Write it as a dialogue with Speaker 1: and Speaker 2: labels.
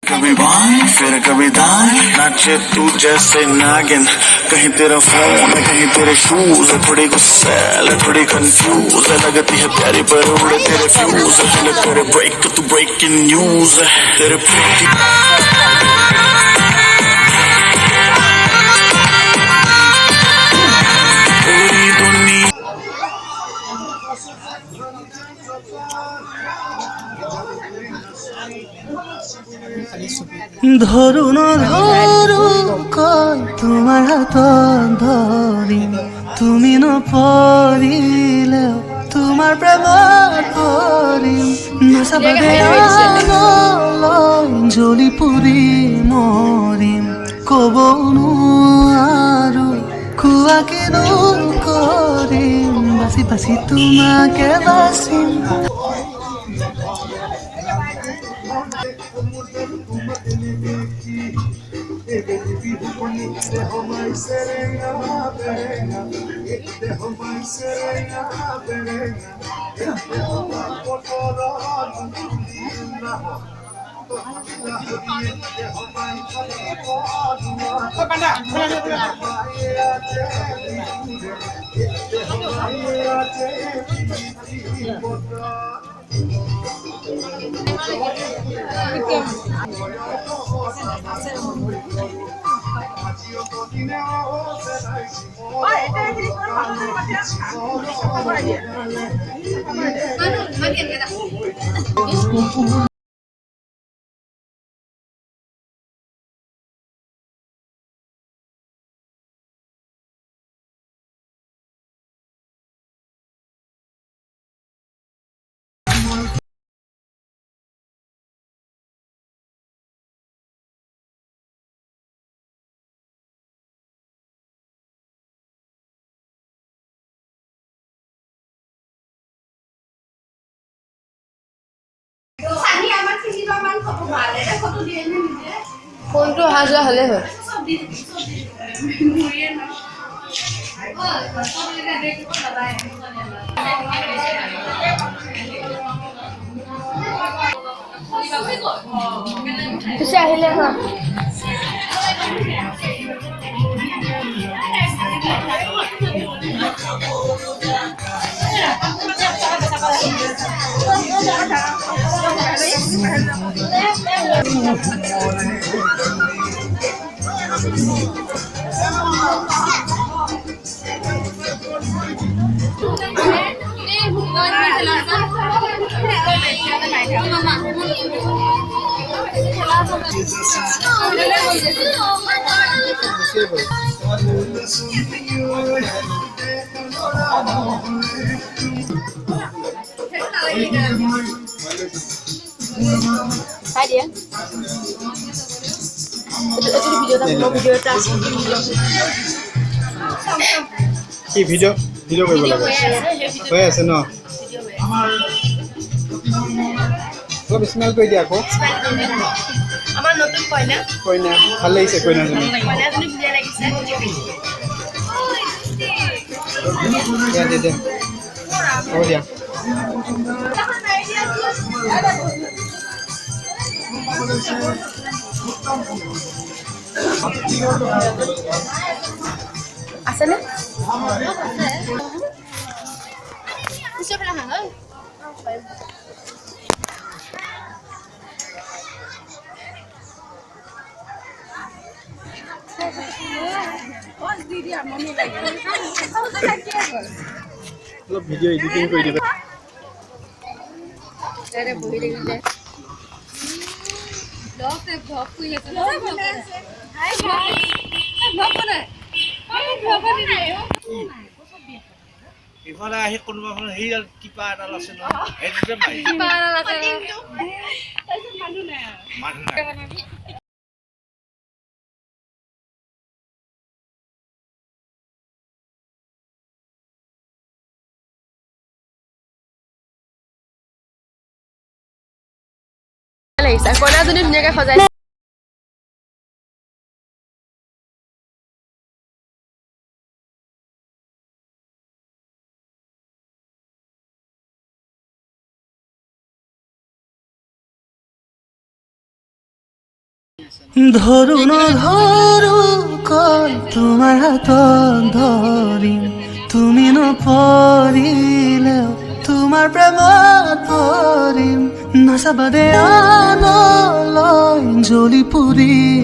Speaker 1: कभी बाएं फिर कभी दाएं नाचे तू जैसे नागिन कहीं तेरा फोन कहीं तेरे शूज थोड़ी गुस्सैल थोड़ी कंफ्यूज लगती है प्यारी पर उड़े तेरे फ्यूज दिल करे ब्रेक तू ब्रेकिंग न्यूज तेरे प्रीति पूरी दुनिया
Speaker 2: ধরু না ধরু কই তোমার হাত ধরিম তুমি নপৰিলে তোমাৰ প্ৰেমত পৰিম নাচাবে জ্বলি পুৰি মৰিম ক'ব নোৱাৰো কোৱা কিনো কৰিম বাচি বাচি তোমাকে বাচিম
Speaker 3: ফোনটো অহা যোৱা হ'লে হয় পিছে আহিলে হা Hai dia. Itu video ta
Speaker 4: কি ভিডিঅ' কৰিব লাগে হৈ আছে ন অলপ স্মেল কৰি দিয়া আকৌ
Speaker 3: আমাৰ নতুন কইনা
Speaker 4: কইনা ভাল লাগিছে কইনাজনী
Speaker 3: কইনাজনী ধুনীয়া লাগিছে
Speaker 4: দে হ'ব দিয়া
Speaker 3: আছেনে
Speaker 4: অলপ ভিডিঅ' এডিটিং কৰি দিবা
Speaker 3: বহি থাকিলে
Speaker 5: ইফালে আহি কোনোবা সেই কিবা এডাল আছে নহয় সেইটোতে মানুহ নাই
Speaker 3: লাগিছে কইনাজনী ধুনীয়াকৈ সজাইছে
Speaker 2: ধৰো নধৰো কৈ তোমাৰ হাতত ধৰিম তুমি নপৰিলেও তোমাৰ প্ৰেমত পৰিম নাচাবা দে আনলৈ জ্বলি পুৰি